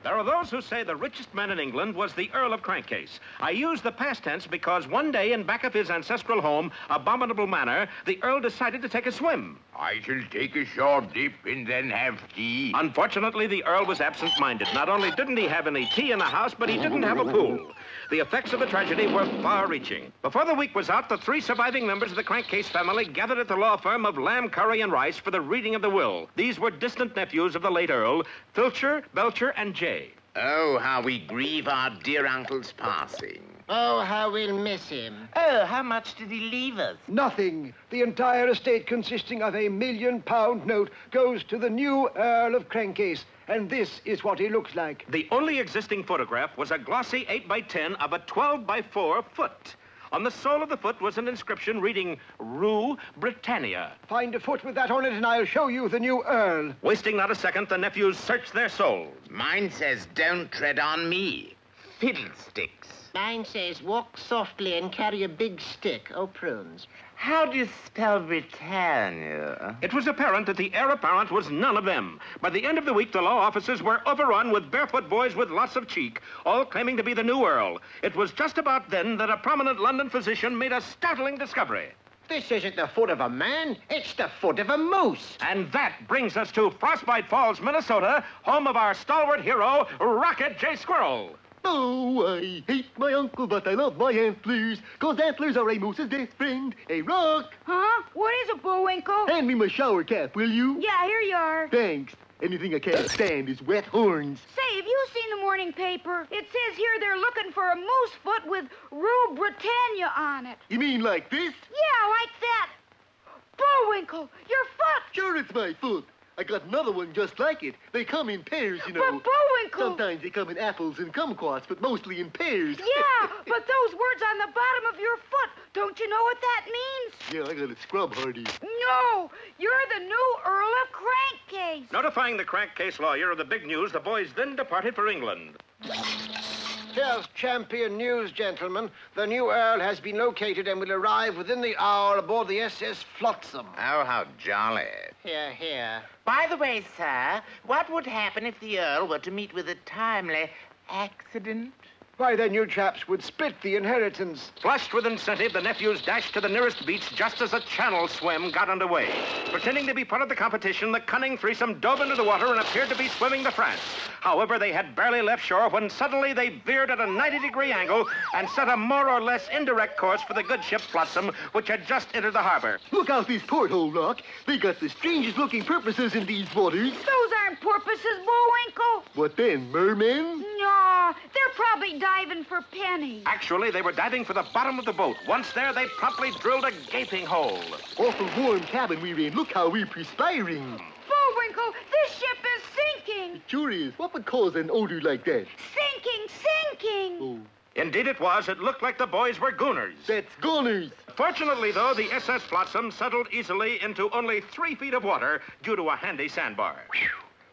There are those who say the richest man in England was the Earl of Crankcase. I use the past tense because one day in back of his ancestral home, Abominable Manor, the Earl decided to take a swim. I shall take a short dip and then have tea. Unfortunately, the Earl was absent-minded. Not only didn't he have any tea in the house, but he didn't have a pool. The effects of the tragedy were far-reaching. Before the week was out, the 3 surviving members of the Crankcase family gathered at the law firm of Lamb, Curry, and Rice for the reading of the will. These were distant nephews of the late Earl, Filcher, Belcher, and Jay. Oh, how we grieve our dear uncle's passing. Oh, how we'll miss him. Oh, how much did he leave us? Nothing. The entire estate, consisting of £1 million note, goes to the new Earl of Crankcase. And this is what he looks like. The only existing photograph was a glossy 8x10 of a 12x4 foot. On the sole of the foot was an inscription reading, Rue Britannia. Find a foot with that on it and I'll show you the new Earl. Wasting not a second, the nephews searched their souls. Mine says, don't tread on me. Fiddlesticks. Mine says, walk softly and carry a big stick. Oh, prunes. How do you spell Britannia? It was apparent that the heir apparent was none of them. By the end of the week, the law offices were overrun with barefoot boys with lots of cheek, all claiming to be the new Earl. It was just about then that a prominent London physician made a startling discovery. This isn't the foot of a man. It's the foot of a moose. And that brings us to Frostbite Falls, Minnesota, home of our stalwart hero, Rocket J. Squirrel. Oh, I hate my uncle, but I love my antlers, 'cause antlers are a moose's best friend. Hey, Rock! Huh? What is it, Bullwinkle? Hand me my shower cap, will you? Yeah, here you are. Thanks. Anything I can't stand is wet horns. Say, have you seen the morning paper? It says here they're looking for a moose foot with Rue Britannia on it. You mean like this? Yeah, like that. Bullwinkle, your foot. Sure, it's my foot. I got another one just like it. They come in pairs, you know. But Bullwinkle. Sometimes they come in apples and kumquats, but mostly in pairs. Yeah, but those words on the bottom of your foot, don't you know what that means? Yeah, I got a scrub hardy. No, you're the new Earl of Crankcase. Notifying the Crankcase lawyer of the big news, the boys then departed for England. Here's champion news, gentlemen. The new Earl has been located and will arrive within the hour aboard the SS Flotsam. Oh, how jolly. Here, here. By the way, sir, what would happen if the Earl were to meet with a timely accident? Why, then you chaps would split the inheritance. Flushed with incentive, the nephews dashed to the nearest beach just as a channel swim got underway. Pretending to be part of the competition, the cunning threesome dove into the water and appeared to be swimming to France. However, they had barely left shore when suddenly they veered at a 90-degree angle and set a more or less indirect course for the good ship Flotsam, which had just entered the harbor. Look out this porthole, Rock. They got the strangest looking purposes in these waters. Those aren't porpoises, Bullwinkle. What then, mermen? No, they're probably diving for pennies. Actually, they were diving for the bottom of the boat. Once there, they promptly drilled a gaping hole. Awful warm cabin we're in. Look how we're perspiring. Bullwinkle, this ship is sinking. Sure is. What would cause an odor like that? Sinking. Oh, Indeed it was. It looked like the boys were gooners. that's goners. Fortunately, though, the SS Flotsam settled easily into only 3 feet of water due to a handy sandbar.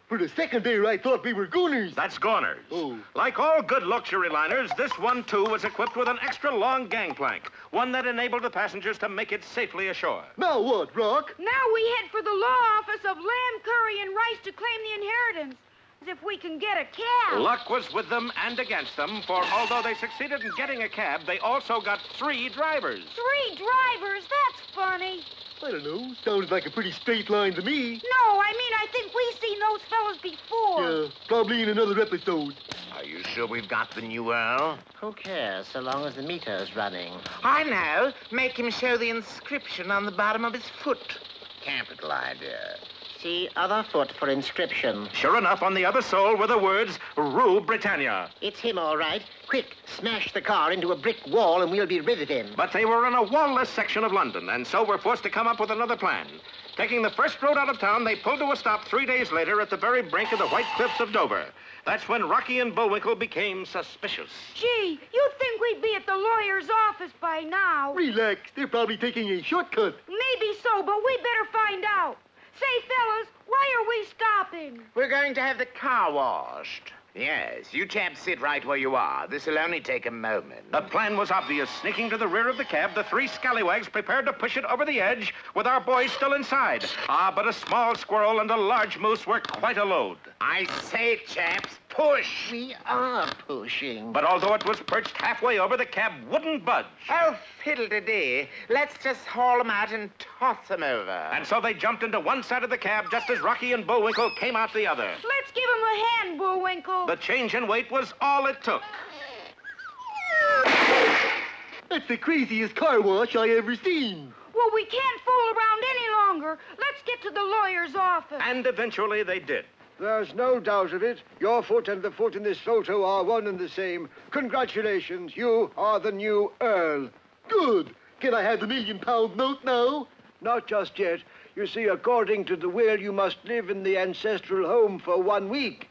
For a second there, I thought we were gooners. That's goners. Oh. Like all good luxury liners, this one, too, was equipped with an extra long gangplank, one that enabled the passengers to make it safely ashore. Now what, Rock? Now we head for the law office of Lamb, Curry, and Rice to claim the inheritance. As if we can get a cab. Luck was with them and against them, for although they succeeded in getting a cab, they also got 3 drivers. 3 drivers? That's funny. I don't know. Sounds like a pretty straight line to me. No, I mean, I think we've seen those fellas before. Yeah, probably in another episode. Are you sure we've got the new Earl? Who cares, so long as the meter's running? I know. Make him show the inscription on the bottom of his foot. Capital idea. See, other foot for inscription. Sure enough, on the other sole were the words, Rue Britannia. It's him, all right. Quick, smash the car into a brick wall and we'll be rid of him. But they were in a wall-less section of London, and so were forced to come up with another plan. Taking the first road out of town, they pulled to a stop 3 days later at the very brink of the White Cliffs of Dover. That's when Rocky and Bullwinkle became suspicious. Gee, you'd think we'd be at the lawyer's office by now. Relax. They're probably taking a shortcut. Maybe so, but we better find out. Say, fellas, Why are we stopping? We're going to have the car washed. Yes, you chaps sit right where you are. This'll only take a moment. The plan was obvious. Sneaking to the rear of the cab, the three scallywags prepared to push it over the edge with our boys still inside. But a small squirrel and a large moose were quite a load. I say, chaps, push. We are pushing. But although it was perched halfway over, the cab wouldn't budge. Oh, fiddle-de-dee. Let's just haul them out and toss them over. And so they jumped into one side of the cab just as Rocky and Bullwinkle came out the other. Let's give him a hand, Bullwinkle. The change in weight was all it took. That's the craziest car wash I ever seen. Well, we can't fool around any longer. Let's get to the lawyer's office. And eventually they did. There's no doubt of it. Your foot and the foot in this photo are one and the same. Congratulations. You are the new Earl. Good. Can I have the £1,000,000 note now? Not just yet. You see, according to the will, you must live in the ancestral home for 1 week.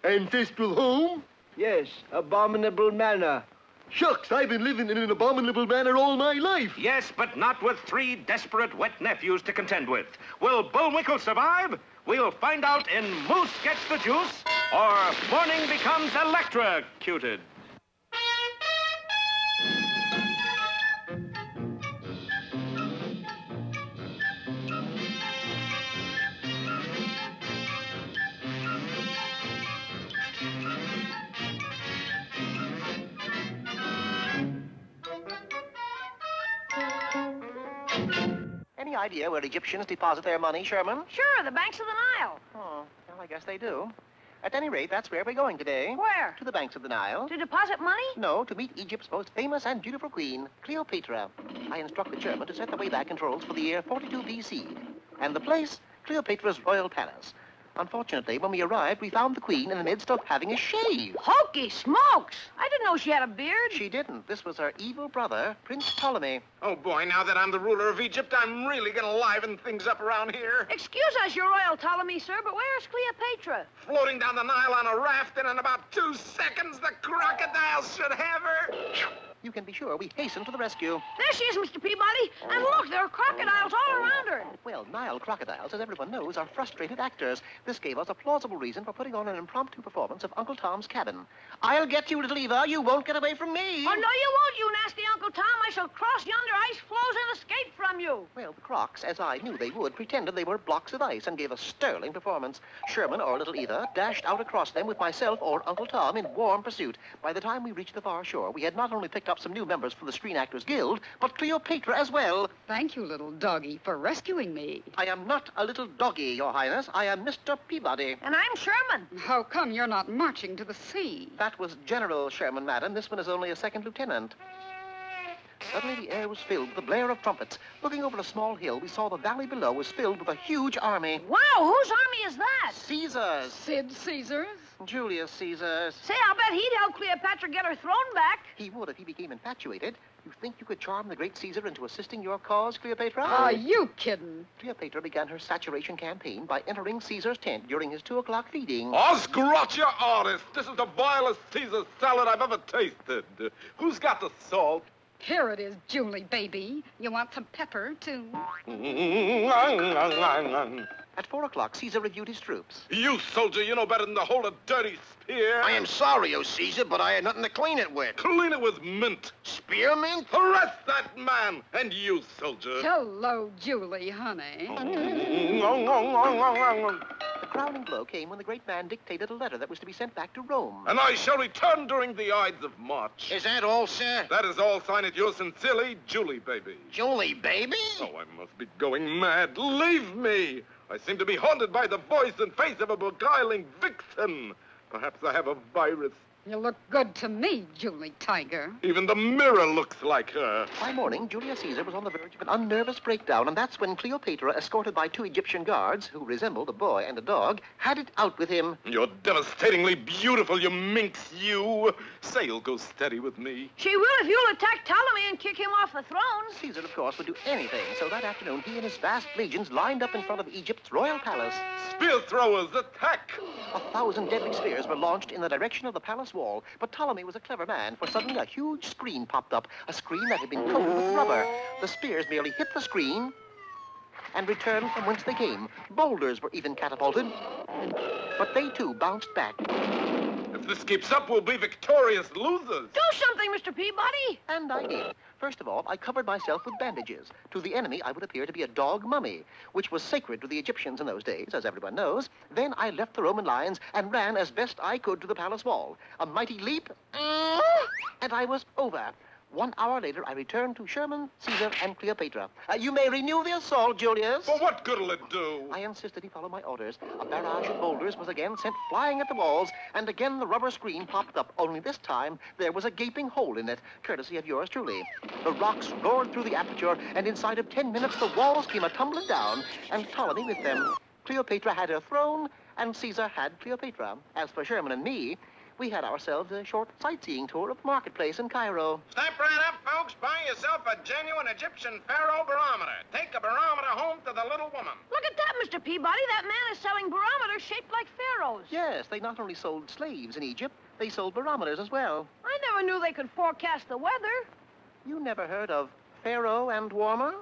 Ancestral home? Yes, Abominable Manor. Shucks, I've been living in an abominable manner all my life. Yes, but not with three desperate wet nephews to contend with. Will Bullwinkle survive? We'll find out in Moose Gets the Juice or Morning Becomes Electrocuted. Any idea where Egyptians deposit their money, Sherman? Sure, the banks of the Nile. Oh, well, I guess they do. At any rate, that's where we're going today. Where? To the banks of the Nile. To deposit money? No, to meet Egypt's most famous and beautiful queen, Cleopatra. I instructed Sherman to set the Wayback Controls for the year 42 BC. And the place, Cleopatra's royal palace. Unfortunately, when we arrived, we found the queen in the midst of having a shave. Hokey smokes! I didn't know she had a beard. She didn't. This was her evil brother, Prince Ptolemy. Oh, boy, now that I'm the ruler of Egypt, I'm really going to liven things up around here. Excuse us, your royal Ptolemy, sir, but where's Cleopatra? Floating down the Nile on a raft, and in about 2 seconds, the crocodiles should have her. You can be sure we hastened to the rescue. There she is, Mr. Peabody. And look, there are crocodiles all around her. Well, Nile crocodiles, as everyone knows, are frustrated actors. This gave us a plausible reason for putting on an impromptu performance of Uncle Tom's Cabin. I'll get you, little Eva. You won't get away from me. Oh, no, you won't, you nasty Uncle Tom. I shall cross yonder ice floes and escape from you. Well, the crocs, as I knew they would, pretended they were blocks of ice and gave a sterling performance. Sherman or little Eva dashed out across them with myself or Uncle Tom in warm pursuit. By the time we reached the far shore, we had not only picked up some new members for the Screen Actors Guild, but Cleopatra as well. Thank you, little doggy, for rescuing me. I am not a little doggy, Your Highness. I am Mr. Peabody. And I'm Sherman. How come you're not marching to the sea? That was General Sherman, madam. This one is only a second lieutenant. Suddenly the air was filled with the blare of trumpets. Looking over a small hill, we saw the valley below was filled with a huge army. Wow, whose army is that? Caesar's. Sid Caesar's? Julius Caesar's. Say, I'll bet he'd help Cleopatra get her throne back. He would if he became infatuated. You think you could charm the great Caesar into assisting your cause, Cleopatra? Are you kidding? Cleopatra began her saturation campaign by entering Caesar's tent during his 2 o'clock feeding. Oscrotcha artist! This is the vilest Caesar salad I've ever tasted. Who's got the salt? Here it is, Julie, baby. You want some pepper, too? At 4 o'clock, Caesar reviewed his troops. You, soldier, you know better than to hold a dirty spear. I am sorry, O Caesar, but I had nothing to clean it with. Clean it with mint. Spearmint? Arrest that man! And you, soldier. Hello, Julie, honey. The crowning blow came when the great man dictated a letter that was to be sent back to Rome. And I shall return during the Ides of March. Is that all, sir? That is all. Sign it yours sincerely, Julie, baby. Julie, baby? Oh, I must be going mad. Leave me. I seem to be haunted by the voice and face of a beguiling vixen. Perhaps I have a virus. You look good to me, Julie Tiger. Even the mirror looks like her. By morning, Julius Caesar was on the verge of an unnervous breakdown, and that's when Cleopatra, escorted by 2 Egyptian guards, who resembled a boy and a dog, had it out with him. You're devastatingly beautiful, you minx, you. Say you'll go steady with me. She will if you'll attack Ptolemy and kick him off the throne. Caesar, of course, would do anything, so that afternoon he and his vast legions lined up in front of Egypt's royal palace. Spear throwers, attack! 1,000 deadly spears were launched in the direction of the palace wall, but Ptolemy was a clever man, for suddenly a huge screen popped up, a screen that had been coated with rubber. The spears merely hit the screen and returned from whence they came. Boulders were even catapulted, but they too bounced back. If this keeps up, we'll be victorious losers. Do something, Mr. Peabody. And I did. First of all, I covered myself with bandages. To the enemy, I would appear to be a dog mummy, which was sacred to the Egyptians in those days, as everyone knows. Then I left the Roman lines and ran as best I could to the palace wall. A mighty leap, and I was over. 1 hour later, I returned to Sherman, Caesar, and Cleopatra. You may renew the assault, Julius. Well, what good'll it do? I insisted he follow my orders. A barrage of boulders was again sent flying at the walls, and again the rubber screen popped up, only this time there was a gaping hole in it, courtesy of yours truly. The rocks roared through the aperture, and inside of 10 minutes the walls came a-tumbling down, and Ptolemy with them. Cleopatra had her throne, and Caesar had Cleopatra. As for Sherman and me, we had ourselves a short sightseeing tour of the marketplace in Cairo. Step right up, folks. Buy yourself a genuine Egyptian pharaoh barometer. Take a barometer home to the little woman. Look at that, Mr. Peabody. That man is selling barometers shaped like pharaohs. Yes, they not only sold slaves in Egypt, they sold barometers as well. I never knew they could forecast the weather. You never heard of Pharaoh and Warmer?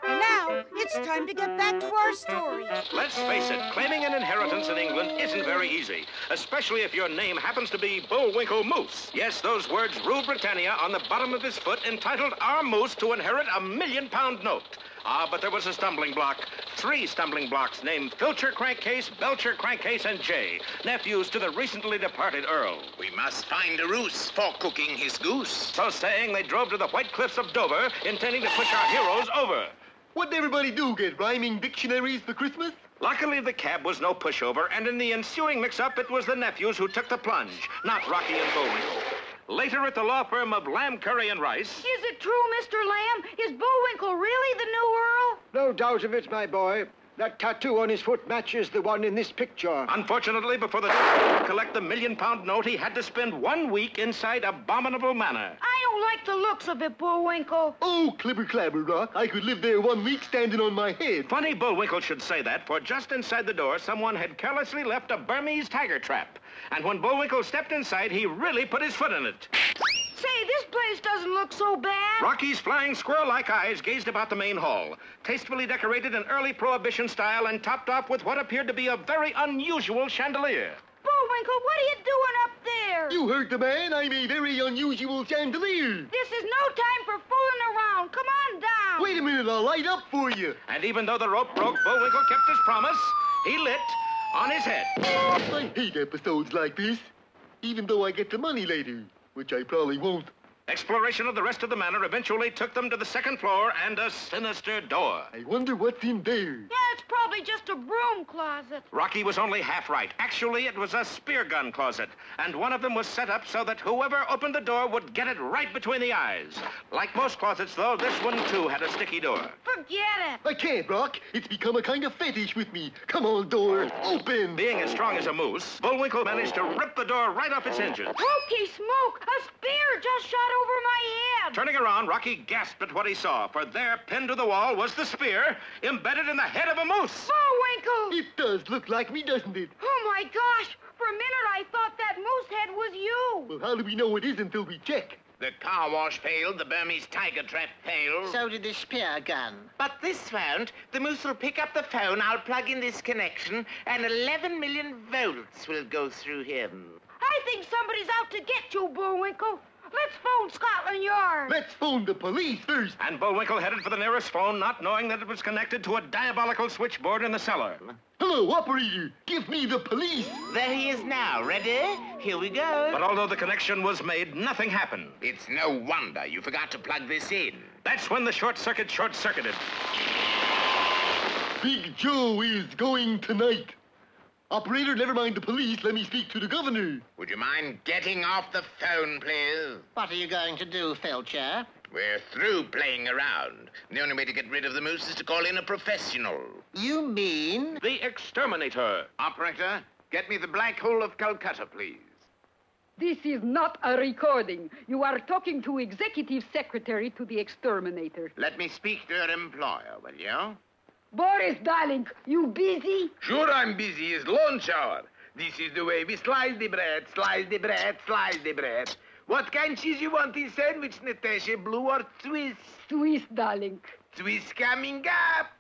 Now, it's time to get back to our story. Let's face it, claiming an inheritance in England isn't very easy, especially if your name happens to be Bullwinkle Moose. Yes, those words rule Britannia on the bottom of his foot entitled our moose to inherit a £1,000,000 note. Ah, but there was a stumbling block. 3 stumbling blocks named Filcher Crankcase, Belcher Crankcase, and Jay, nephews to the recently departed Earl. We must find a ruse for cooking his goose. So saying, they drove to the White Cliffs of Dover, intending to push our heroes over. What'd everybody do, get rhyming dictionaries for Christmas? Luckily, the cab was no pushover, and in the ensuing mix-up, it was the nephews who took the plunge, not Rocky and Bullwinkle. Later at the law firm of Lamb, Curry, and Rice... Is it true, Mr. Lamb? Is Bullwinkle really the new Earl? No doubt of it, my boy. That tattoo on his foot matches the one in this picture. Unfortunately, before the doctor could collect the £1,000,000 note, he had to spend 1 week inside Abominable Manor. I don't like the looks of it, Bullwinkle. Oh, clibber clabber, Rock. I could live there 1 week standing on my head. Funny Bullwinkle should say that, for just inside the door, someone had carelessly left a Burmese tiger trap. And when Bullwinkle stepped inside, he really put his foot in it. Say, this place doesn't look so bad. Rocky's flying squirrel-like eyes gazed about the main hall, tastefully decorated in early Prohibition style and topped off with what appeared to be a very unusual chandelier. Bullwinkle, what are you doing up there? You heard the man. I'm a very unusual chandelier. This is no time for fooling around. Come on down. Wait a minute, I'll light up for you. And even though the rope broke, Bullwinkle kept his promise. He lit on his head. I hate episodes like this, even though I get the money later, which I probably won't. Exploration of the rest of the manor eventually took them to the 2nd floor and a sinister door. I wonder what's in there. Yeah, it's probably just a broom closet. Rocky was only half right. Actually, it was a spear gun closet, and one of them was set up so that whoever opened the door would get it right between the eyes. Like most closets, though, this one, too, had a sticky door. Forget it. I can't, Rock. It's become a kind of fetish with me. Come on, door. Open. Being as strong as a moose, Bullwinkle managed to rip the door right off its hinges. Hokey smoke! A spear just shot over my head. Turning around, Rocky gasped at what he saw, for there, pinned to the wall, was the spear, embedded in the head of a moose. Bullwinkle! It does look like me, doesn't it? Oh, my gosh! For a minute, I thought that moose head was you. Well, how do we know it is until we check? The car wash failed, the Burmese tiger trap failed. So did the spear gun. But this won't. The moose will pick up the phone, I'll plug in this connection, and 11 million volts will go through him. I think somebody's out to get you, Bullwinkle. Let's phone Scotland Yard. Let's phone the police first. And Bullwinkle headed for the nearest phone, not knowing that it was connected to a diabolical switchboard in the cellar. Hello, operator. Give me the police. There he is now. Ready? Here we go. But although the connection was made, nothing happened. It's no wonder you forgot to plug this in. That's when the short-circuited. Big Joe is going tonight. Operator, never mind the police. Let me speak to the governor. Would you mind getting off the phone, please? What are you going to do, Felcher? We're through playing around. The only way to get rid of the moose is to call in a professional. You mean? The exterminator. Operator, get me the Black Hole of Calcutta, please. This is not a recording. You are talking to Executive Secretary to the Exterminator. Let me speak to your employer, will you? Boris, darling, you busy? Sure I'm busy. It's lunch hour. This is the way we slice the bread, slice the bread, slice the bread. What kind cheese you want in sandwich, Natasha? Blue or Swiss? Swiss, darling. Swiss coming up.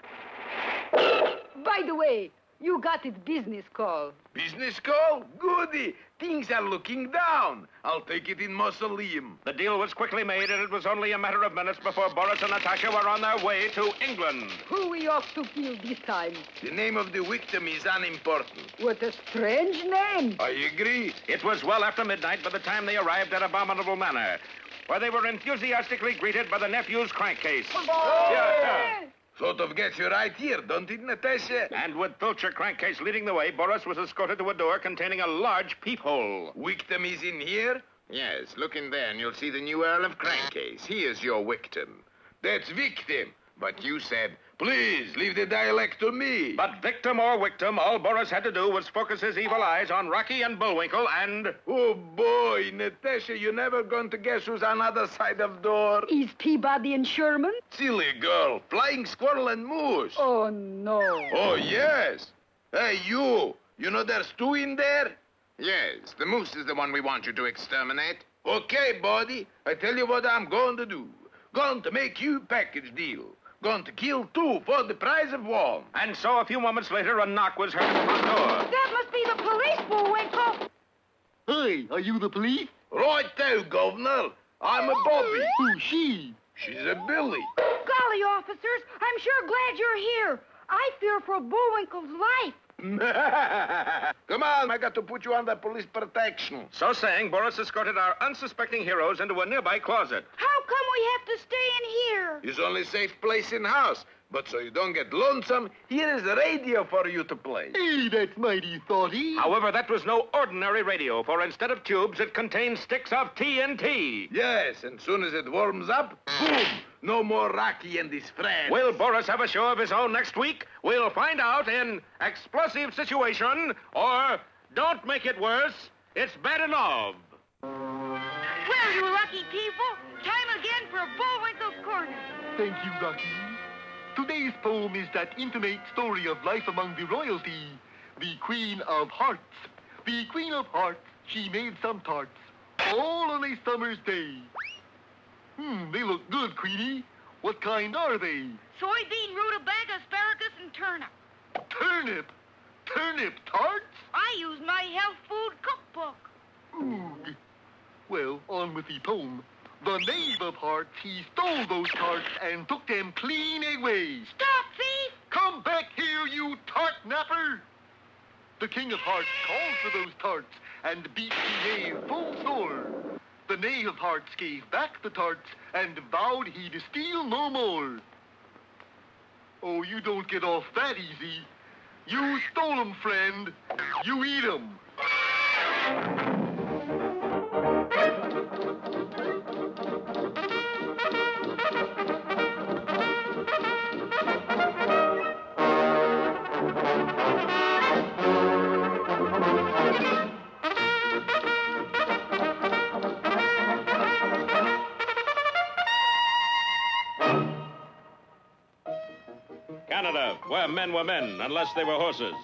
By the way, you got his business call. Business call? Goody. Things are looking down. I'll take it in mausoleum. The deal was quickly made, and it was only a matter of minutes before Boris and Natasha were on their way to England. Who we off to kill this time? The name of the victim is unimportant. What a strange name. I agree. It was well after midnight by the time they arrived at Abominable Manor, where they were enthusiastically greeted by the nephew's crankcase. Sort of gets you right here, don't it, Natasha? And with Pilcher crankcase leading the way, Boris was escorted to a door containing a large peephole. Victim is in here? Yes, look in there and you'll see the new Earl of Crankcase. He is your victim. That's victim. But you said, please, leave the dialect to me. But victim or victim, all Boris had to do was focus his evil eyes on Rocky and Bullwinkle and... Oh, boy, Natasha, you're never going to guess who's on the other side of door. Is Peabody and Sherman? Silly girl, flying squirrel and moose. Oh, no. Oh, yes. Hey, you. You know there's two in there? Yes, the moose is the one we want you to exterminate. Okay, buddy, I tell you what I'm going to do. Going to make you a package deal. Going to kill two for the price of one. And so a few moments later, a knock was heard at the front door. That must be the police, Bullwinkle. Hey, are you the police? Right now, Governor. I'm a Bobby. Who's she? She's a Billy. Golly, officers, I'm sure glad you're here. I fear for Bullwinkle's life. Come on, I got to put you under police protection. So saying, Boris escorted our unsuspecting heroes into a nearby closet. How come we have to stay in here? It's only safe place in house. But so you don't get lonesome, here is a radio for you to play. Hey, that's mighty thoughty. However, that was no ordinary radio, for instead of tubes, it contained sticks of TNT. Yes, and soon as it warms up, boom, no more Rocky and his friends. Will Boris have a show of his own next week? We'll find out in Explosive Situation, or Don't Make It Worse, It's Bad Enough. Well, you lucky people, time again for Bullwinkle's Corner. Thank you, Rocky. Today's poem is that intimate story of life among the royalty, the Queen of Hearts. The Queen of Hearts, she made some tarts, all on a summer's day. They look good, Queenie. What kind are they? Soybean, rutabaga, asparagus, and turnip. Turnip? Turnip tarts? I use my health food cookbook. Ooh. Well, on with the poem. The Knave of Hearts, he stole those tarts and took them clean away. Stop, thief! Come back here, you tart napper! The King of Hearts called for those tarts and beat the knave full sore. The Knave of Hearts gave back the tarts and vowed he'd steal no more. Oh, you don't get off that easy. You stole 'em, friend. You eat 'em. Canada, where men were men, unless they were horses.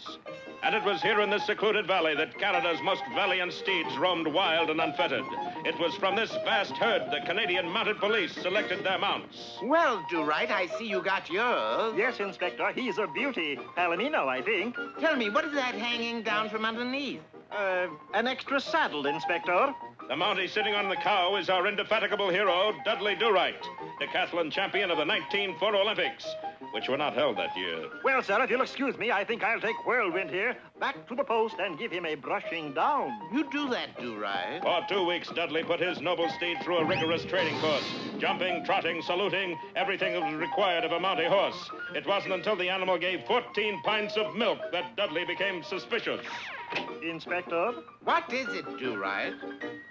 And it was here in this secluded valley that Canada's most valiant steeds roamed wild and unfettered. It was from this vast herd the Canadian Mounted Police selected their mounts. Well, Do-Right, I see you got yours. Yes, Inspector, he's a beauty. Palomino, I think. Tell me, what is that hanging down from underneath? An extra saddle, Inspector. The Mountie sitting on the cow is our indefatigable hero, Dudley Do-Right, decathlon champion of the 1904 Olympics, which were not held that year. Well, sir, if you'll excuse me, I think I'll take Whirlwind here back to the post and give him a brushing down. You do that, Do-Right. For 2 weeks, Dudley put his noble steed through a rigorous training course. Jumping, trotting, saluting, everything that was required of a Mountie horse. It wasn't until the animal gave 14 pints of milk that Dudley became suspicious. Inspector? What is it, Do-Right?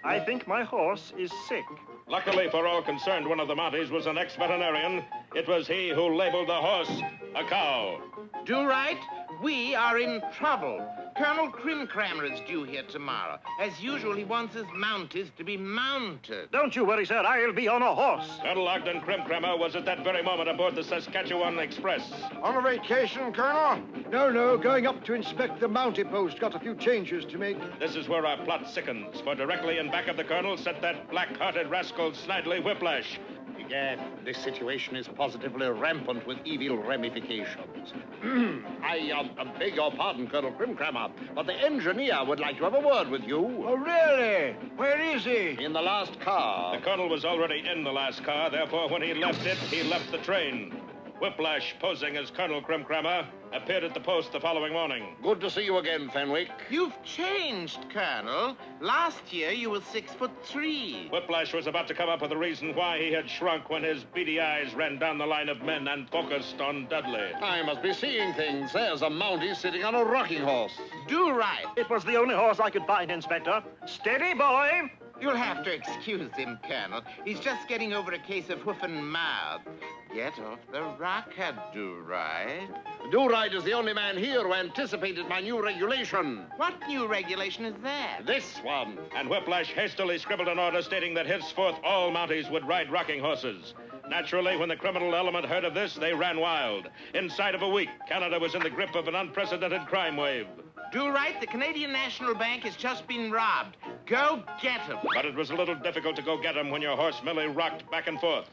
I think my horse is sick. Luckily for all concerned, one of the Mounties was an ex-veterinarian. It was he who labeled the horse a cow. Do-Right, we are in trouble. Colonel Crimcrammer is due here tomorrow. As usual, he wants his Mounties to be mounted. Don't you worry, sir. I'll be on a horse. Colonel Ogden Crimcrammer was at that very moment aboard the Saskatchewan Express. On a vacation, Colonel? No, going up to inspect the Mountie post. Got a few changes to make. This is where our plot sickens, for directly in back of the colonel sat that black-hearted rascal Snidely Whiplash. Egad, this situation is positively rampant with evil ramifications. I beg your pardon, Colonel Crimcrammer, but the engineer would like to have a word with you. Oh, really? Where is he? In the last car. The colonel was already in the last car, therefore when he left it, he left the train. Whiplash, posing as Colonel Crimcrammer, appeared at the post the following morning. Good to see you again, Fenwick. You've changed, Colonel. Last year you were 6'3". Whiplash was about to come up with a reason why he had shrunk when his beady eyes ran down the line of men and focused on Dudley. I must be seeing things. There's a Mountie sitting on a rocking horse. Do right. It was the only horse I could find, Inspector. Steady, boy. You'll have to excuse him, Colonel. He's just getting over a case of hoof and mouth. Get off the rocker, Do-Right. Do-Right is the only man here who anticipated my new regulation. What new regulation is that? This one. And Whiplash hastily scribbled an order stating that henceforth all Mounties would ride rocking horses. Naturally, when the criminal element heard of this, they ran wild. Inside of a week, Canada was in the grip of an unprecedented crime wave. Do-Right, the Canadian National Bank has just been robbed. Go get him. But it was a little difficult to go get him when your horse merely rocked back and forth.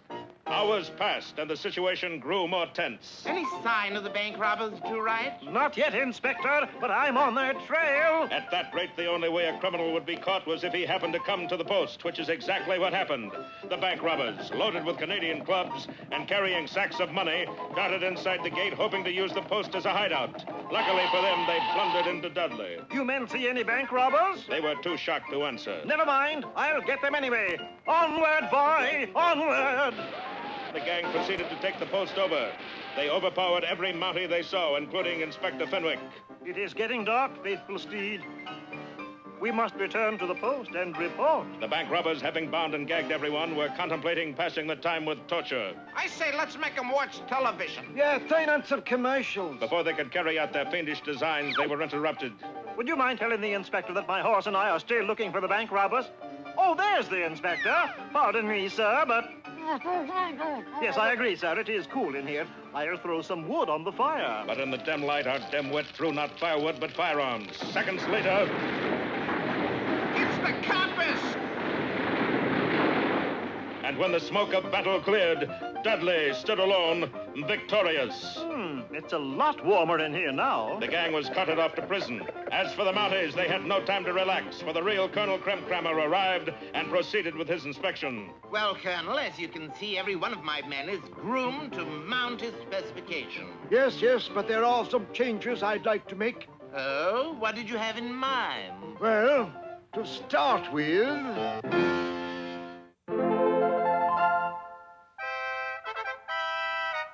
Hours passed, and the situation grew more tense. Any sign of the bank robbers, Do-Right? Not yet, Inspector, but I'm on their trail. At that rate, the only way a criminal would be caught was if he happened to come to the post, which is exactly what happened. The bank robbers, loaded with Canadian clubs and carrying sacks of money, darted inside the gate, hoping to use the post as a hideout. Luckily for them, they blundered into Dudley. You men see any bank robbers? They were too shocked to answer. Never mind. I'll get them anyway. Onward, boy! Onward! The gang proceeded to take the post over. They overpowered every Mountie they saw, including Inspector Fenwick. It is getting dark, faithful steed. We must return to the post and report. The bank robbers, having bound and gagged everyone, were contemplating passing the time with torture. I say, let's make them watch television. Yeah, sign on some commercials. Before they could carry out their fiendish designs, they were interrupted. Would you mind telling the inspector that my horse and I are still looking for the bank robbers? Oh, there's the inspector. Pardon me, sir, but... Yes, I agree, sir. It is cool in here. I'll throw some wood on the fire. But in the dim light, our dim-wit threw not firewood, but firearms. Seconds later... It's the compass! And when the smoke of battle cleared, Dudley stood alone, victorious. It's a lot warmer in here now. The gang was carted off to prison. As for the Mounties, they had no time to relax, for the real Colonel Crimcrammer arrived and proceeded with his inspection. Well, Colonel, as you can see, every one of my men is groomed to Mountie specification. Yes, but there are some changes I'd like to make. Oh? What did you have in mind? Well, to start with...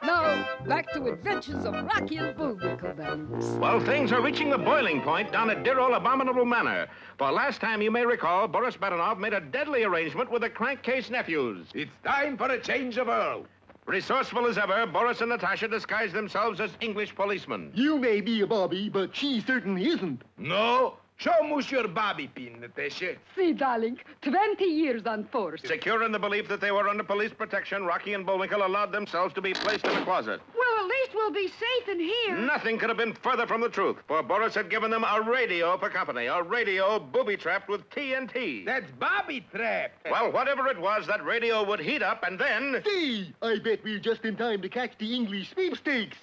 Now, back to Adventures of Rocky and Bullwinkle, Banks. Well, things are reaching the boiling point down at dear old Abominable Manor. For last time, you may recall, Boris Badenov made a deadly arrangement with the crankcase nephews. It's time for a change of earl. Resourceful as ever, Boris and Natasha disguised themselves as English policemen. You may be a Bobby, but she certainly isn't. No? Show us your bobby pin, Natasha. See, darling, 20 years on force. Secure in the belief that they were under police protection, Rocky and Bullwinkle allowed themselves to be placed in a closet. Well, at least we'll be safe in here. Nothing could have been further from the truth, for Boris had given them a radio for company, a radio booby-trapped with TNT. That's bobby trap. Well, whatever it was, that radio would heat up and then... See, I bet we're just in time to catch the English sweepstakes.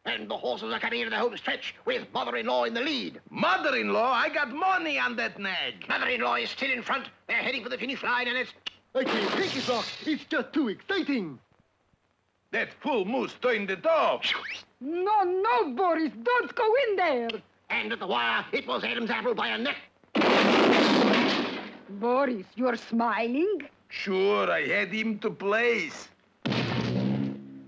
And the horses are coming into the home stretch with mother-in-law in the lead. Mother-in-law? I got money on that nag. Mother-in-law is still in front. They're heading for the finish line, and it's... I can't take it, Doc. It's just too exciting. That fool moose turned it off. No, Boris, don't go in there. And at the wire, it was Adam's apple by a neck. Boris, you're smiling? Sure, I had him to place.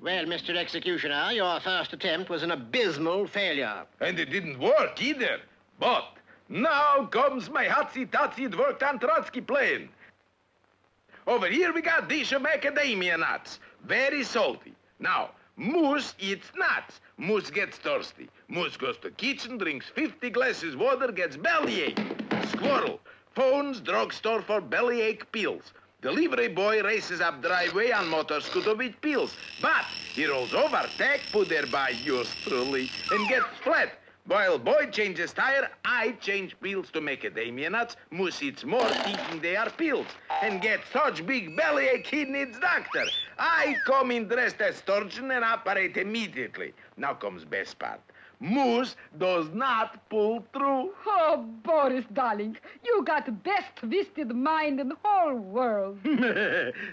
Well, Mr. Executioner, your first attempt was an abysmal failure. And it didn't work either. But now comes my hotsy-totsy dworked on Trotsky plane. Over here we got Disha macadamia nuts. Very salty. Now, Moose eats nuts. Moose gets thirsty. Moose goes to kitchen, drinks 50 glasses water, gets bellyache. Squirrel phones drugstore for bellyache pills. Delivery boy races up driveway on motor scooter with pills. But he rolls overtake, put there by yours truly, and gets flat. While boy changes tire, I change pills to macadamia nuts. Moose eats more thinking they are pills. And gets such big bellyache he needs doctor. I come in dressed as sturgeon and operate immediately. Now comes best part. Moose does not pull through. Oh, Boris, darling, you got the best twisted mind in the whole world.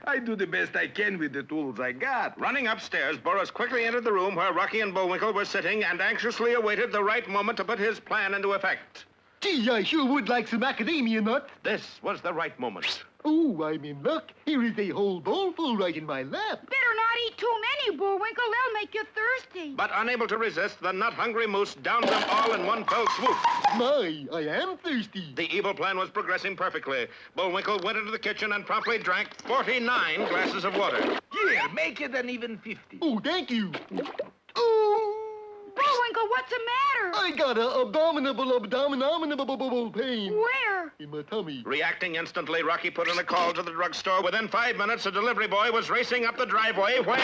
I do the best I can with the tools I got. Running upstairs, Boris quickly entered the room where Rocky and Bullwinkle were sitting and anxiously awaited the right moment to put his plan into effect. Gee, I sure would like some macadamia nuts. This was the right moment. Oh, I'm in luck. Here is a whole bowl full right in my lap. Better not eat too many, Bullwinkle. They'll make you thirsty. But unable to resist, the nut-hungry moose downed them all in one fell swoop. My, I am thirsty. The evil plan was progressing perfectly. Bullwinkle went into the kitchen and promptly drank 49 glasses of water. Here, make it an even 50. Oh, thank you. Oh! Bullwinkle, what's the matter? I got a abominable pain. Where? In my tummy. Reacting instantly, Rocky put in a call to the drugstore. Within 5 minutes, a delivery boy was racing up the driveway when,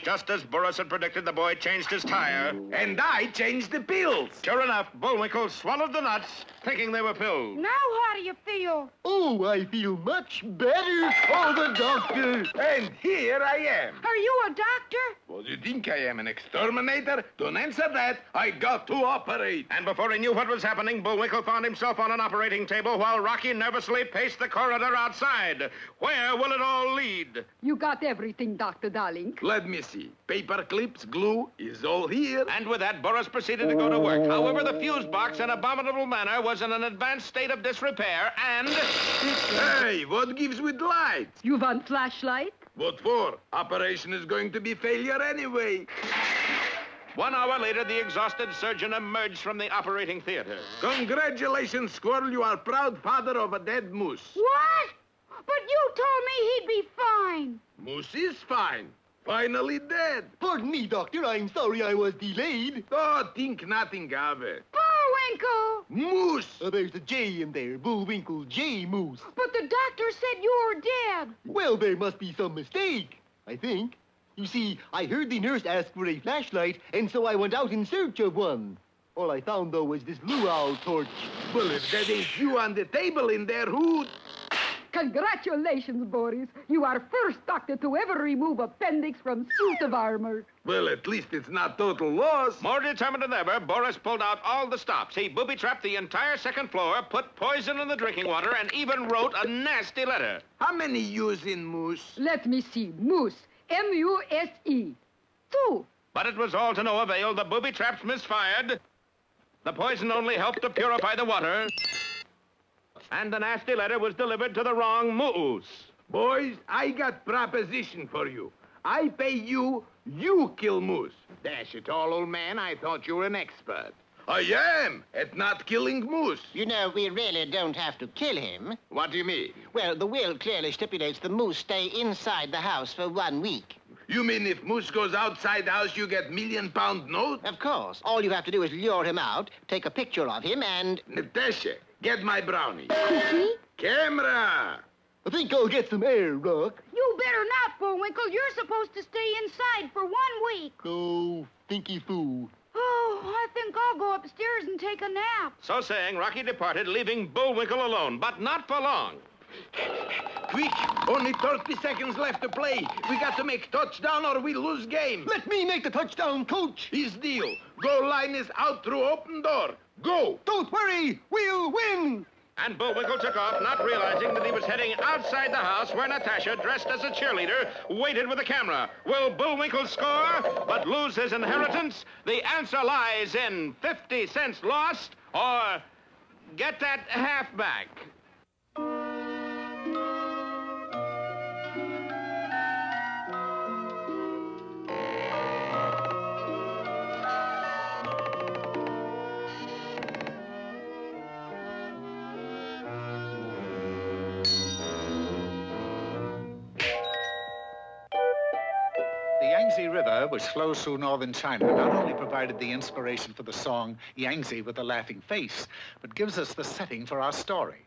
just as Burris had predicted, the boy changed his tire. And I changed the pills. Sure enough, Bullwinkle swallowed the nuts, thinking they were pills. Now how do you feel? Oh, I feel much better. Oh, the doctor. And here I am. Are you a doctor? What do you think I am, an exterminator? Don't answer that. I got to operate. And before he knew what was happening, Bullwinkle found himself on an operating table while Rocky nervously paced the corridor outside. Where will it all lead? You got everything, Dr. Darling. Let me see. Paper clips, glue is all here. And with that, Burris proceeded to go to work. However, the fuse box, in abominable manner, was in an advanced state of disrepair, and... Hey, what gives with lights? You want flashlight? What for? Operation is going to be failure anyway. 1 hour later, the exhausted surgeon emerged from the operating theater. Congratulations, Squirrel. You are proud father of a dead moose. What? But you told me he'd be fine. Moose is fine. Finally dead. Pardon me, doctor. I'm sorry I was delayed. Oh, think nothing of it. Bullwinkle! Moose! There's a J in there. Bullwinkle J Moose. But the doctor said you were dead. Well, there must be some mistake, I think. You see, I heard the nurse ask for a flashlight, and so I went out in search of one. All I found, though, was this luau torch. Well, if that ain't you on the table in there, who... Congratulations, Boris. You are first doctor to ever remove appendix from suit of armor. Well, at least it's not total loss. More determined than ever, Boris pulled out all the stops. He booby-trapped the entire second floor, put poison in the drinking water, and even wrote a nasty letter. How many U's in Moose? Let me see. Moose. M-U-S-E. 2. But it was all to no avail. The booby traps misfired. The poison only helped to purify the water. And the nasty letter was delivered to the wrong moose. Boys, I got proposition for you. I pay you, you kill Moose. Dash it all, old man. I thought you were an expert. I am at not killing Moose. You know, we really don't have to kill him. What do you mean? Well, the will clearly stipulates the moose stay inside the house for 1 week. You mean if Moose goes outside the house, you get £1,000,000 note? Of course. All you have to do is lure him out, take a picture of him, and... Natasha, get my brownie. Cookie? Camera! I think I'll get some air, Rock. You better not, Bullwinkle. You're supposed to stay inside for 1 week. Oh, thinky foo. Oh, I think I'll go upstairs and take a nap. So saying, Rocky departed, leaving Bullwinkle alone, but not for long. Quick, only 30 seconds left to play. We got to make touchdown or we lose game. Let me make the touchdown, coach. His deal. Goal line is out through open door. Go. Don't worry, we'll win. And Bullwinkle took off, not realizing that he was heading outside the house where Natasha, dressed as a cheerleader, waited with a camera. Will Bullwinkle score but lose his inheritance? The answer lies in 50 cents lost or get that half back. The Yangtze River River, which flows through northern China, not only provided the inspiration for the song Yangtze with the Laughing Face, but gives us the setting for our story.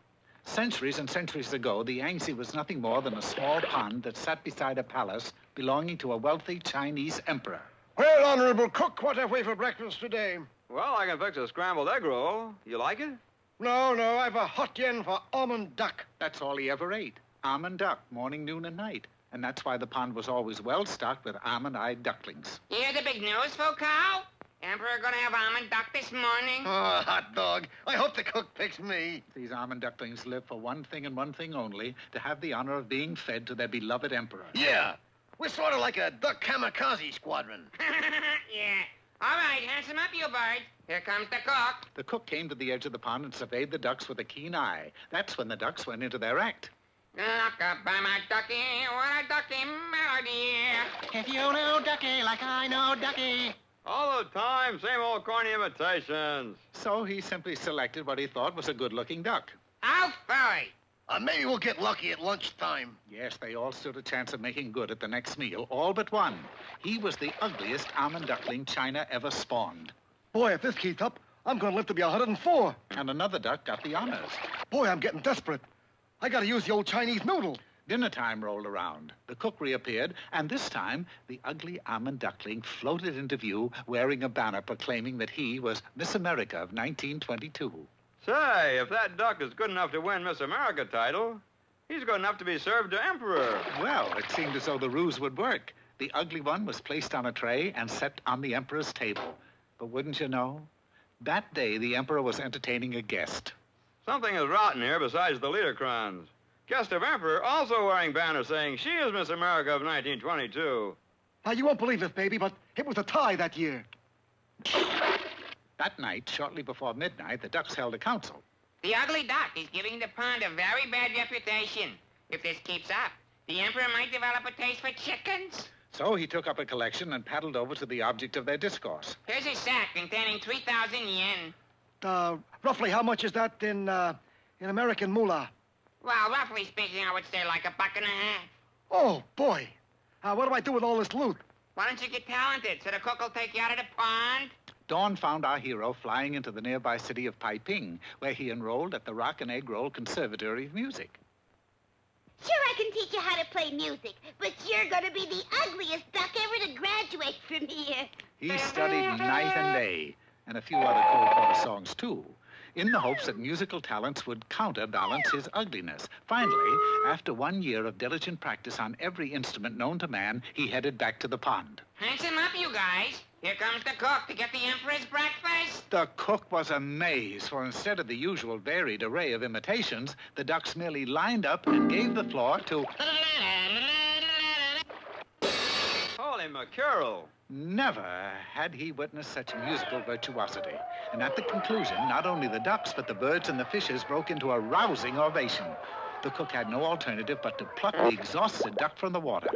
Centuries and centuries ago, the Yangtze was nothing more than a small pond that sat beside a palace belonging to a wealthy Chinese emperor. Well, Honorable Cook, what have we for breakfast today? Well, I can fix a scrambled egg roll. You like it? No, I've a hot yen for almond duck. That's all he ever ate. Almond duck, morning, noon, and night. And that's why the pond was always well stocked with almond-eyed ducklings. You hear the big news, Foucault? Emperor gonna have almond duck this morning. Oh, hot dog. I hope the cook picks me. These almond ducklings live for one thing and one thing only, to have the honor of being fed to their beloved emperor. Yeah. We're sort of like a duck kamikaze squadron. Yeah. All right, handsome up, you birds. Here comes the cook. The cook came to the edge of the pond and surveyed the ducks with a keen eye. That's when the ducks went into their act. Look up by my ducky, what a ducky melody. If you know ducky like I know ducky. All the time, same old corny imitations. So he simply selected what he thought was a good-looking duck. How furry. Maybe we'll get lucky at lunchtime. Yes, they all stood a chance of making good at the next meal, all but one. He was the ugliest almond duckling China ever spawned. Boy, if this keeps up, I'm going to live to be 104. And another duck got the honors. Boy, I'm getting desperate. I got to use the old Chinese noodle. Dinner time rolled around. The cook reappeared, and this time, the ugly almond duckling floated into view wearing a banner proclaiming that he was Miss America of 1922. Say, if that duck is good enough to win Miss America title, he's good enough to be served to Emperor. Well, it seemed as though the ruse would work. The ugly one was placed on a tray and set on the Emperor's table. But wouldn't you know, that day the Emperor was entertaining a guest. Something is rotten here besides the Liederkranz. Guest of Emperor also wearing banner saying she is Miss America of 1922. Now, you won't believe this, baby, but it was a tie that year. That night, shortly before midnight, the ducks held a council. The ugly duck is giving the pond a very bad reputation. If this keeps up, the Emperor might develop a taste for chickens. So he took up a collection and paddled over to the object of their discourse. Here's a sack containing 3,000 yen. Roughly how much is that in American moolah? Well, roughly speaking, I would say like $1.50. Oh, boy. What do I do with all this loot? Why don't you get talented so the cook will take you out of the pond? Dawn found our hero flying into the nearby city of Peiping, where he enrolled at the Rock and Egg Roll Conservatory of Music. Sure, I can teach you how to play music, but you're going to be the ugliest duck ever to graduate from here. He studied night and day, and a few other Cole songs, too, in the hopes that musical talents would counterbalance his ugliness. Finally, after 1 year of diligent practice on every instrument known to man, he headed back to the pond. Handsome up, you guys. Here comes the cook to get the Emperor's breakfast. The cook was amazed, for instead of the usual varied array of imitations, the ducks merely lined up and gave the floor to... Holy mackerel. Never had he witnessed such musical virtuosity. And at the conclusion, not only the ducks, but the birds and the fishes broke into a rousing ovation. The cook had no alternative but to pluck the exhausted duck from the water.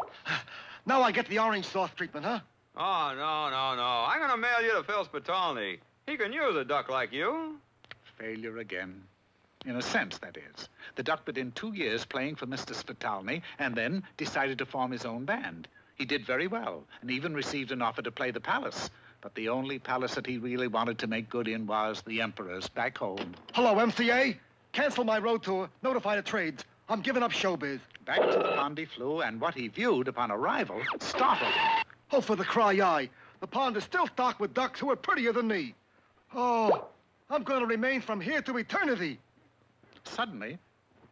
Now I get the orange sauce treatment, huh? Oh, no. I'm going to mail you to Phil Spitalny. He can use a duck like you. Failure again. In a sense, that is. The duck put in 2 years playing for Mr. Spitalny and then decided to form his own band. He did very well and even received an offer to play the palace. But the only palace that he really wanted to make good in was the Emperor's back home. Hello, MCA. Cancel my road tour. Notify the trades. I'm giving up showbiz. Back to the pond he flew, and what he viewed upon arrival startled him. Oh, for the cry-eye. The pond is still stocked with ducks who are prettier than me. Oh, I'm going to remain from here to eternity. Suddenly,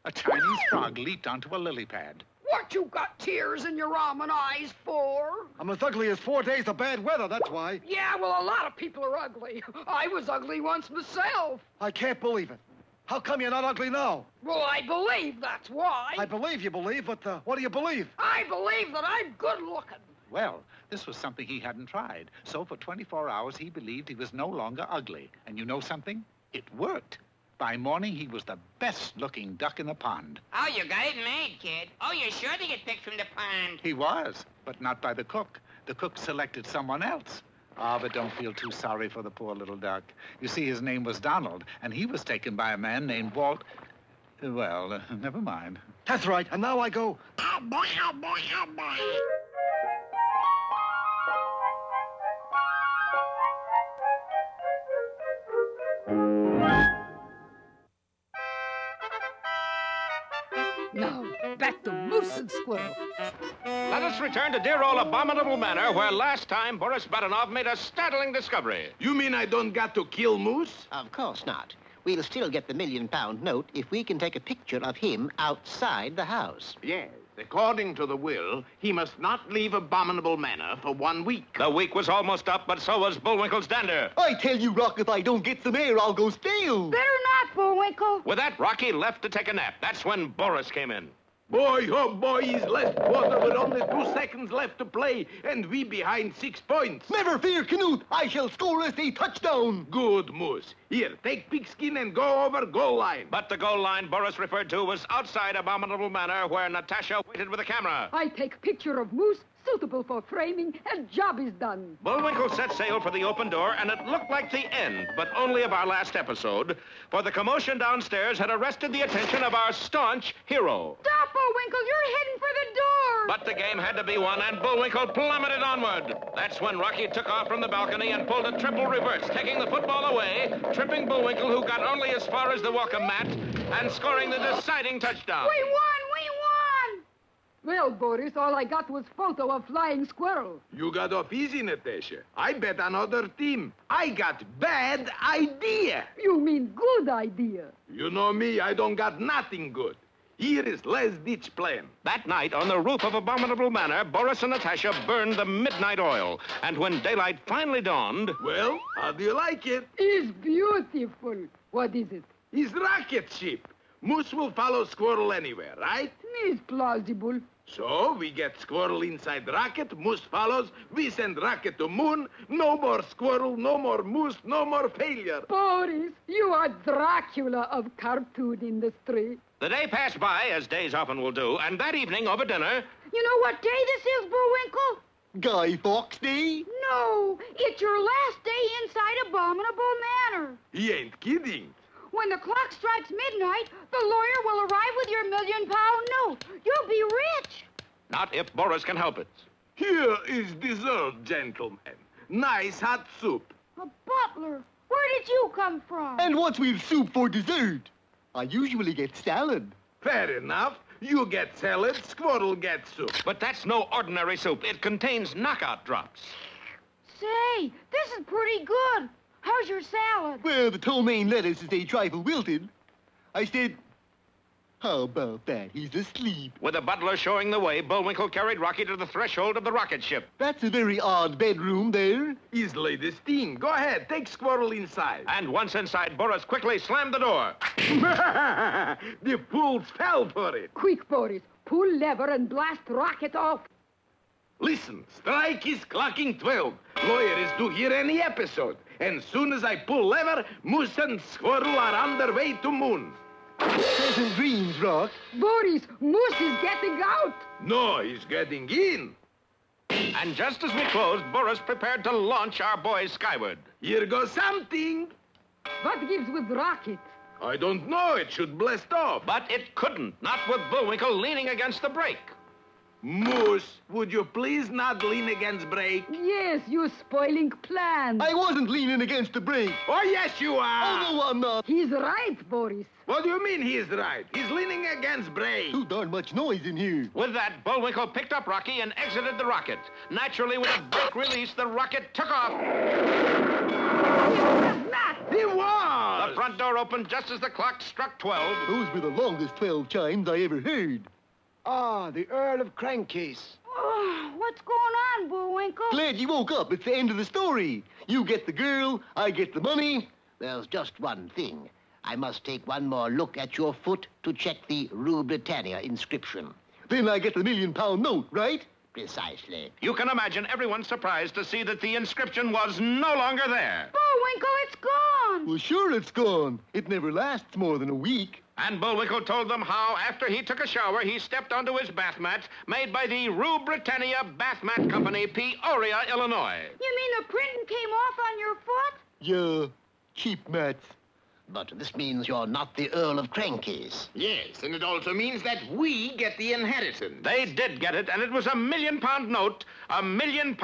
a Chinese frog leaped onto a lily pad. What you got tears in your almond eyes for? I'm as ugly as 4 days of bad weather, that's why. Yeah, well, a lot of people are ugly. I was ugly once myself. I can't believe it. How come you're not ugly now? Well, I believe that's why. I believe you believe, but what do you believe? I believe that I'm good looking. Well, this was something he hadn't tried. So for 24 hours, he believed he was no longer ugly. And you know something? It worked. By morning, he was the best-looking duck in the pond. Oh, you got it made, kid. Oh, you're sure to get picked from the pond. He was, but not by the cook. The cook selected someone else. Ah, but don't feel too sorry for the poor little duck. You see, his name was Donald, and he was taken by a man named Walt... Well, never mind. That's right, and now I go... Oh, boy, oh, boy, oh, boy. moose and squirrel. Let us return to dear old Abominable Manor, where last time Boris Badenov made a startling discovery. You mean I don't got to kill moose? Of course not. We'll still get the £1,000,000 note if we can take a picture of him outside the house. Yes. According to the will, he must not leave Abominable Manor for 1 week. The week was almost up, but so was Bullwinkle's dander. I tell you, Rock, if I don't get some air, I'll go stale. Better not, Bullwinkle. With that, Rocky left to take a nap. That's when Boris came in. Boy, oh boy, he's last quarter with only 2 seconds left to play, and we behind 6 points. Never fear, Canute. I shall score us a touchdown. Good, Moose. Here, take Pigskin and go over goal line. But the goal line Boris referred to was outside Abominable Manor, where Natasha waited with a camera. I take picture of moose suitable for framing, and job is done. Bullwinkle set sail for the open door, and it looked like the end, but only of our last episode, for the commotion downstairs had arrested the attention of our staunch hero. Stop, Bullwinkle. You're heading for the door. But the game had to be won, and Bullwinkle plummeted onward. That's when Rocky took off from the balcony and pulled a triple reverse, taking the football away, tripping Bullwinkle, who got only as far as the welcome mat, and scoring the deciding touchdown. We won! We won! Well, Boris, all I got was photo of flying squirrel. You got off easy, Natasha. I bet another team. I got bad idea. You mean good idea. You know me, I don't got nothing good. Here is last-ditch plan. That night, on the roof of Abominable Manor, Boris and Natasha burned the midnight oil. And when daylight finally dawned... Well, how do you like it? It's beautiful. What is it? It's rocket ship. Moose will follow squirrel anywhere, right? It's plausible. So, we get squirrel inside rocket, moose follows, we send rocket to moon, no more squirrel, no more moose, no more failure. Boris, you are Dracula of cartoon industry. The day passed by, as days often will do, and that evening over dinner... You know what day this is, Bullwinkle? Guy Fawkes Day? No, it's your last day inside Abominable Manor. He ain't kidding. When the clock strikes midnight, the lawyer will arrive with your £1,000,000 note. You'll be rich. Not if Boris can help it. Here is dessert, gentlemen. Nice hot soup. A butler. Where did you come from? And what's with soup for dessert? I usually get salad. Fair enough. You get salad, squirrel gets soup. But that's no ordinary soup. It contains knockout drops. Say, this is pretty good. How's your salad? Well, the ptomaine lettuce is a trifle wilted. I said, how about that? He's asleep. With the butler showing the way, Bullwinkle carried Rocky to the threshold of the rocket ship. That's a very odd bedroom there. Easily this team. Go ahead, take squirrel inside. And once inside, Boris quickly slammed the door. The fools fell for it. Quick, Boris. Pull lever and blast rocket off. Listen, strike is clocking 12. Lawyer is due here any episode. And soon as I pull lever, Moose and Squirrel are on their way to moon. Pleasant dreams, Rock. Boris, Moose is getting out. No, he's getting in. And just as we closed, Boris prepared to launch our boys skyward. Here goes something. What gives with rocket? I don't know. It should blast off. But it couldn't, not with Bullwinkle leaning against the brake. Moose, would you please not lean against brake? Yes, you spoiling plans. I wasn't leaning against the brake. Oh, yes, you are. Oh, no, I'm not. He's right, Boris. What do you mean he's right? He's leaning against brake. Too darn much noise in here. With that, Bullwinkle picked up Rocky and exited the rocket. Naturally, with a brake release, the rocket took off. He was! The front door opened just as the clock struck 12. Those were the longest 12 chimes I ever heard. Ah, the Earl of Crankcase. Oh, what's going on, Bullwinkle? Glad you woke up. It's the end of the story. You get the girl, I get the money. There's just one thing. I must take one more look at your foot to check the Rue Britannia inscription. Then I get the £1,000,000 note, right? Precisely. You can imagine everyone surprised to see that the inscription was no longer there. Bullwinkle, it's gone. Well, sure it's gone. It never lasts more than a week. And Bullwinkle told them how, after he took a shower, he stepped onto his bath mat made by the Rue Britannia Bath Mat Company, Peoria, Illinois. You mean the printing came off on your foot? Yeah, cheap mats. But this means you're not the Earl of Crankies. Yes, and it also means that we get the inheritance. They did get it, and it was £1 million note, £1 million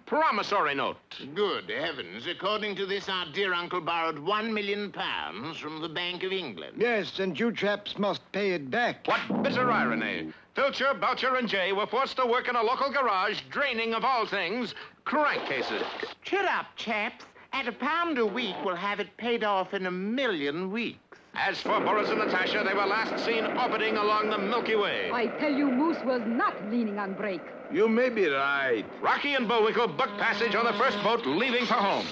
promissory note. Good heavens. According to this, our dear uncle borrowed £1 million from the Bank of England. Yes, and you chaps must pay it back. What bitter irony. Filcher, Boucher, and Jay were forced to work in a local garage, draining, of all things, crankcases. Cheer up, chaps. At £1 a week, we'll have it paid off in 1,000,000 weeks. As for Boris and Natasha, they were last seen orbiting along the Milky Way. I tell you, Moose was not leaning on brake. You may be right. Rocky and Bullwinkle booked passage on the first boat leaving for home.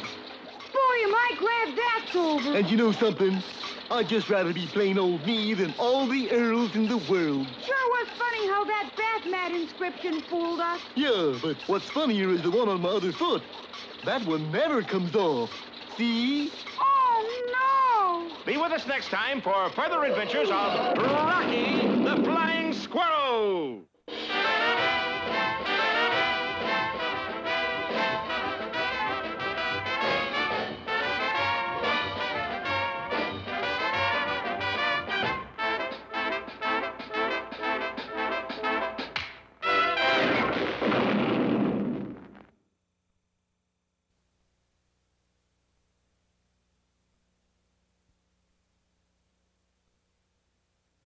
Boy, am I glad that's over. And you know something? I'd just rather be plain old me than all the earls in the world. Sure was funny how that bath mat inscription fooled us. Yeah, but what's funnier is the one on my other foot. That one never comes off. See? Oh, no! Be with us next time for further adventures of Rocky the Flying Squirrel.